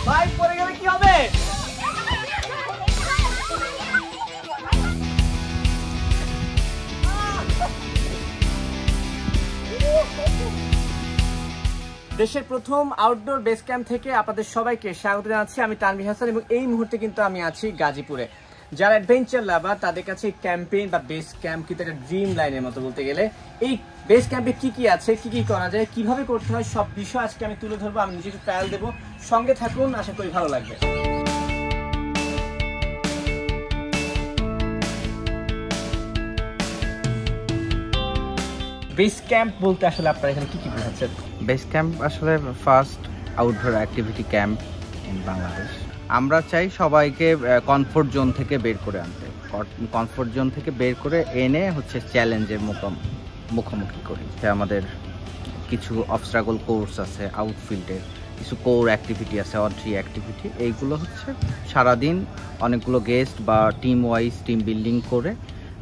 ভাই পড়ে গেলে কি হবে? দেশের প্রথম আউটডোর বেস ক্যাম্প থেকে আপনাদের সবাইকে স্বাগত জানাচ্ছি। আমি তানভীর হাসান এবং এই মুহূর্তে কিন্তু আমি আছি গাজীপুরে। যারা অ্যাডভেঞ্চার লাভার তাদের কাছে ক্যাম্পেইন বা বেস ক্যাম্প কিন্তু একটা ড্রিম লাইনের মতো বলতে গেলে। এই বেস ক্যাম্পে কি কি আছে, কি কি করা যায়, কিভাবে করতে হয়, সব বিষয় আজকে আমি তুলে ধরবো। আমি নিজেকে ট্রায়াল দেবো, সঙ্গে থাকুন, আশা করি ভালো লাগবে। বেস ক্যাম্প বলতে আসলে আপনারা এখানে কি কি বোঝাচ্ছেন? বেস ক্যাম্প আসলে first outdoor activity camp in Bangladesh. আমরা চাই সবাইকে কমফোর্ট জোন থেকে বের করে আনতে, কমফোর্ট জোন থেকে বের করে এনে হচ্ছে চ্যালেঞ্জের মুখোমুখি করি। আমাদের কিছু অবস্ট্রাগল কোর্স আছে, আউটফিল্ডের কিছু কোর অ্যাক্টিভিটি আছে, অন্ট্রি অ্যাক্টিভিটি। এইগুলো হচ্ছে সারাদিন অনেকগুলো গেস্ট বা টিম ওয়াইজ টিম বিল্ডিং করে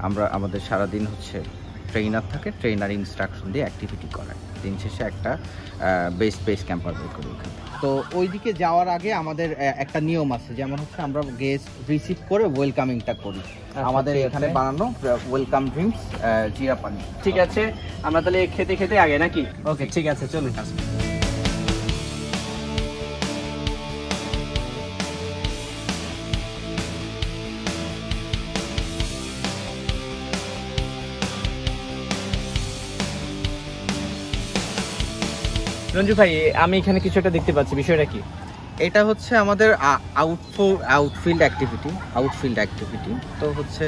আমরা আমাদের সারাদিন হচ্ছে ট্রেনার থাকে, ট্রেনার ইনস্ট্রাকশন দিয়ে অ্যাক্টিভিটি করায়। দিন শেষে একটা বেস ক্যাম্পার বের করি ওখানে। তো ওইদিকে যাওয়ার আগে আমাদের একটা নিয়ম আছে, যেমন হচ্ছে আমরা গেস্ট রিসিভ করে ওয়েলকামিংটা করি। আমাদের এখানে বানানো ওয়েলকাম ড্রিঙ্কস, জিরা পানি। ঠিক আছে, আমরা তাহলে খেতে খেতে আগে নাকি? ওকে, ঠিক আছে, চলুন। রঞ্জু ভাই, আমি এখানে কিছু একটা দেখতে পাচ্ছি, বিষয়টা কি? এটা হচ্ছে আমাদের আউটফিল্ড অ্যাক্টিভিটি। তো হচ্ছে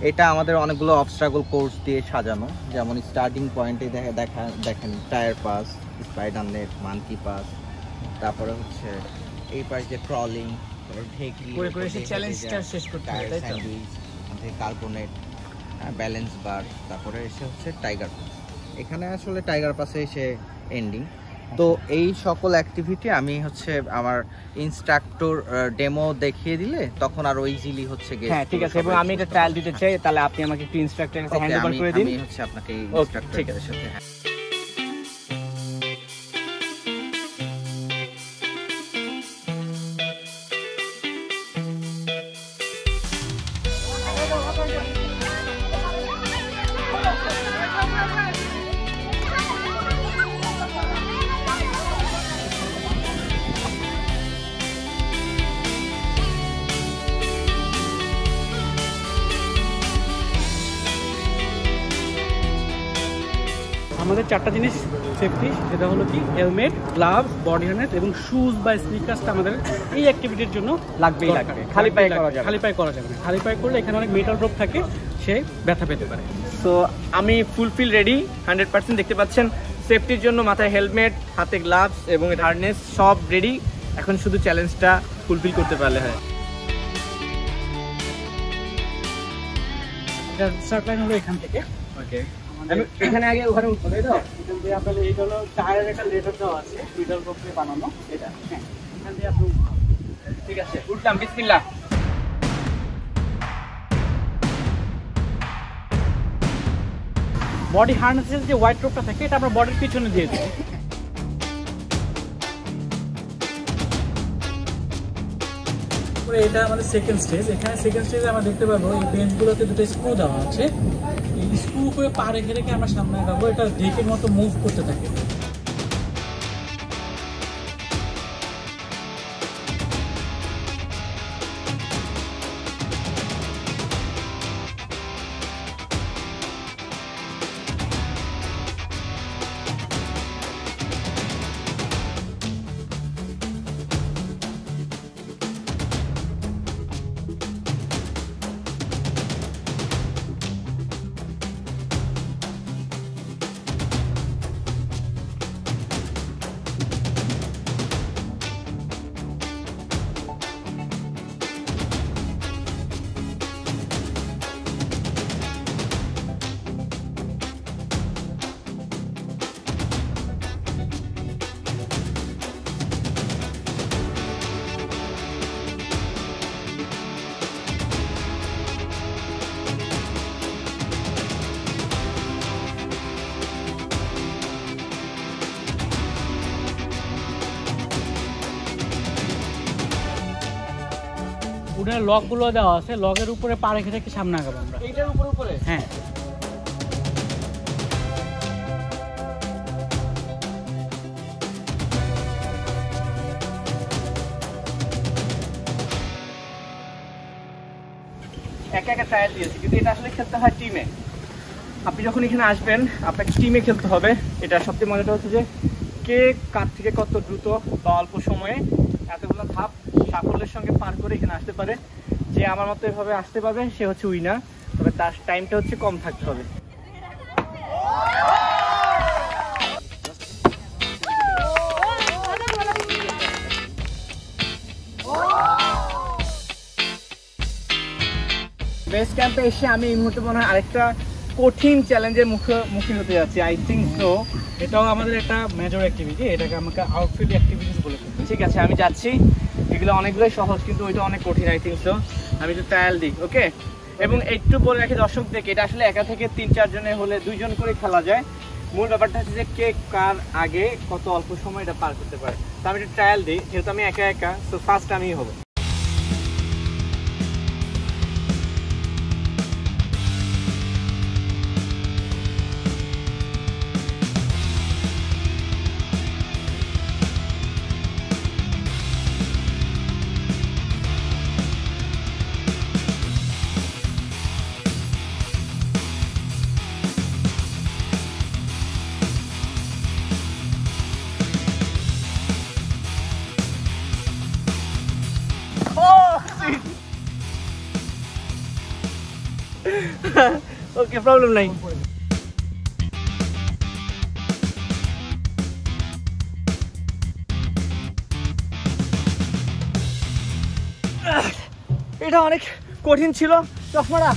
এটা আমাদের অনেকগুলো অবস্ট্রাগল কোর্স দিয়ে সাজানো। যেমন স্টার্টিং পয়েন্টে দেখেন tyre pass, spider net, monkey pass, তারপরে হচ্ছে এই পাশে ক্রলিং, করে চ্যালেঞ্জটা শেষ করতে হয়, তাই তো? কার্বোনেট, ব্যালেন্স বার, তারপরে এসে হচ্ছে টাইগার পাস। এখানে আসলে টাইগার পাসে এসে এন্ডিং। তো এই সকল অ্যাক্টিভিটি আমি হচ্ছে আমার ইনস্ট্রাক্টর ডেমো দেখিয়ে দিলে তখন আর ইজিলি হচ্ছে গেস্ট। হ্যাঁ, ঠিক আছে। এবং আমি এটা ট্রায়াল দিতে চাই, তাহলে আপনি আমাকে একটু ইনস্ট্রাক্টরের কাছে হ্যান্ড ওভার করে দিন। আমি হচ্ছে আপনাকে ইনস্ট্রাক্টরের সাথে আমাদের চারটা জিনিস সেফটি, সেটা হলো কি হেলমেট, গ্লাভস, বডি হার্নেস এবং শুজ বা স্নিকার্সটা আমাদের এই অ্যাক্টিভিটির জন্য লাগবে। খালি পায়ে করা যাবে? খালি পায়ে করা যাবে না। খালি পায়ে করলে এখানে অনেক মেটাল রোপ থাকে, সে ব্যথা পেতে পারে। সো আমি ফুলফিল রেডি 100%। দেখতে পাচ্ছেন সেফটির জন্য মাথায় হেলমেট, হাতে গ্লাভস এবং হার্নেস সব রেডি। এখন শুধু চ্যালেঞ্জটা ফুলফিল করতে পারলে হয়। এটা স্টার্ট লাইন হলো এখান থেকে। ওকে, আমি এখানে আগে ওখানে উঠবো, তাই তো? এখান দিয়ে আপনার এইটা হলো টায়ারের একটা লেটার দেওয়া আছে, মেটাল রোপ দিয়ে বানানো এটা। হ্যাঁ, এখান দিয়ে আপনি ঠিক আছে, উঠলাম। বিসমিল্লাহ। বডি হার্নেসের যে হোয়াইট রোপটা থাকে এটা আমরা বডির পিছনে দিয়ে দিই। এটা আমাদের সেকেন্ড স্টেজ। এখানে সেকেন্ড স্টেজে আমরা দেখতে পাবো এই বেঞ্চগুলোতে দুটো স্ক্রু দেওয়া আছে। এই স্ক্রু করে পা রেখে রেখে আমরা সামনে যাবো, এটা ডেকের মতো মুভ করতে থাকে। উডের লকগুলো দেওয়া আছে, লকের উপরে পা রেখে রেখে সামনে আগাবো আমরা। এইটার উপরে হ্যাঁ, একা একা ট্রায়াল দিয়েছি, কিন্তু এটা আসলে খেলতে হয় টিমে। আপনি যখন এখানে আসবেন আপনাকে টিমে খেলতে হবে। এটা সবচেয়ে মজাটা হচ্ছে যে কে কার থেকে কত দ্রুত বা অল্প সময়ে এতগুলো ধাপ সাফল্যের সঙ্গে পার করে এখানে আসতে পারে। যে আমার মতো এভাবে আসতে পারবে সে হচ্ছে উইনার, তবে তার টাইমটা হচ্ছে কম থাকতে হবে। বেস ক্যাম্পে এসে আমি এই মুহূর্তে মনে হয় আরেকটা কঠিন চ্যালেঞ্জের মুখোমুখি হতে যাচ্ছি। আই থিঙ্ক সো এটাও আমাদের একটা মেজর অ্যাক্টিভিটি, এটাকে আমাকে আউটফিল্ড অ্যাক্টিভিটিস বলে। ঠিক আছে, আমি যাচ্ছি। এগুলো অনেকগুলোই সহজ, কিন্তু ওইটা অনেক কঠিন। আই থিঙ্ক সো আমি একটু ট্রায়াল দিই। ওকে, এবং একটু বলে রাখি দর্শকদেরকে, এটা আসলে একা থেকে 3-4 জনে হলে 2 জন করে খেলা যায়। মূল ব্যাপারটা হচ্ছে যে কে কার আগে কত অল্প সময় এটা পার করতে পারে। তো আমি একটু ট্রায়াল দিই, যেহেতু আমি একা, তো ফার্স্ট আমিই হবো। ওকে, প্রবলেম নাই। এটা অনেক কঠিন ছিল চশমাটা।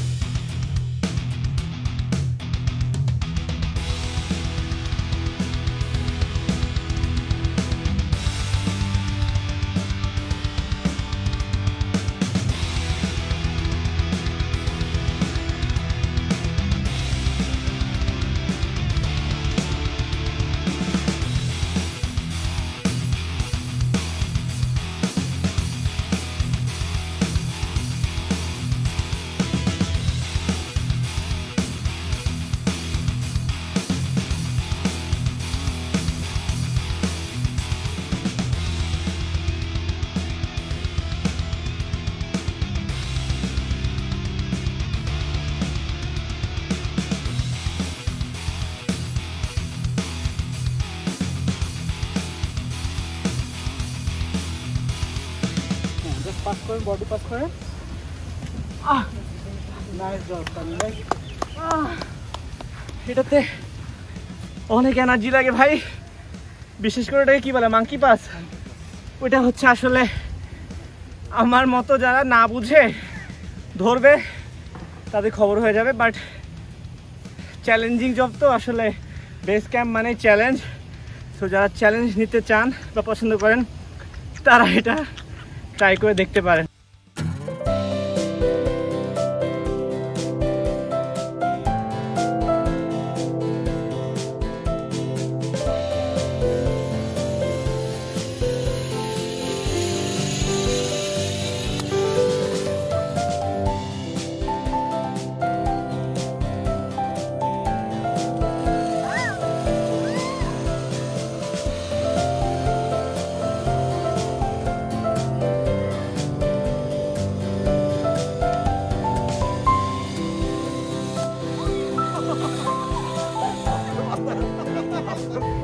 পাস করেন, বডি পাস করেন। নাইস জব তামিম ভাই। এটাতে অনেক এনার্জি লাগে ভাই, বিশেষ করে এটাকে কি বলে, মাঙ্কি পাস। ওইটা হচ্ছে আসলে আমার মতো যারা না বুঝে ধরবে তাদের খবর হয়ে যাবে। বাট চ্যালেঞ্জিং জব তো, আসলে বেস ক্যাম্প মানে চ্যালেঞ্জ। সো যারা চ্যালেঞ্জ নিতে চান বা পছন্দ করেন তারা এটা ট্রাই করে দেখতে পারেন।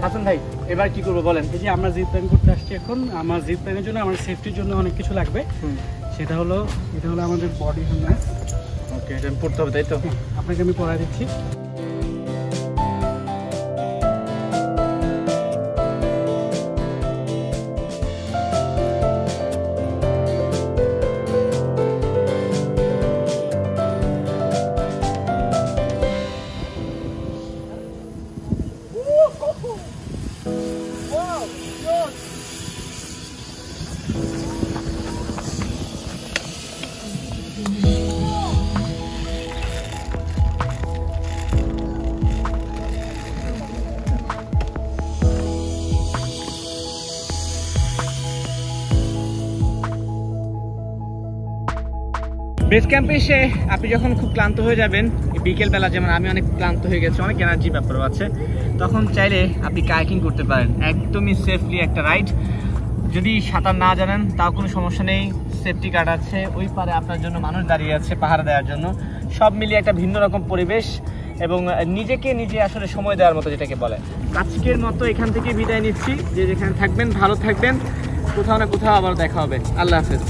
হাসান ভাই, এবার কি করবো বলেন? এই যে আমরা জিপ লাইন করতে আসছি এখন, আমার জিপ লাইনের জন্য আমার সেফটির জন্য অনেক কিছু লাগবে। সেটা হলো, এটা হলো আমাদের বডি হার্নেস। ওকে, এটা পড়তে হবে তাই তো? আপনাকে আমি পড়াই দিচ্ছি। বেস ক্যাম্পে এসে আপনি যখন খুব ক্লান্ত হয়ে যাবেন, বিকেলবেলা যেমন আমি অনেক ক্লান্ত হয়ে গেছি, অনেক এনার্জি ব্যাপারও আছে, তখন চাইলে আপনি কায়াকিং করতে পারেন। একদমই সেফলি একটা রাইড। যদি সাঁতার না জানেন তাও কোনো সমস্যা নেই, সেফটি গার্ড আছে, ওই পারে আপনার জন্য মানুষ দাঁড়িয়ে আছে পাহারা দেওয়ার জন্য। সব মিলিয়ে একটা ভিন্ন রকম পরিবেশ এবং নিজেকে নিজে আসলে সময় দেওয়ার মতো, যেটাকে বলে। আজকের মতো এখান থেকে বিদায় নিচ্ছি। যে যেখানে থাকবেন ভালো থাকবেন, কোথাও না কোথাও আবার দেখা হবে। আল্লাহ হাফেজ।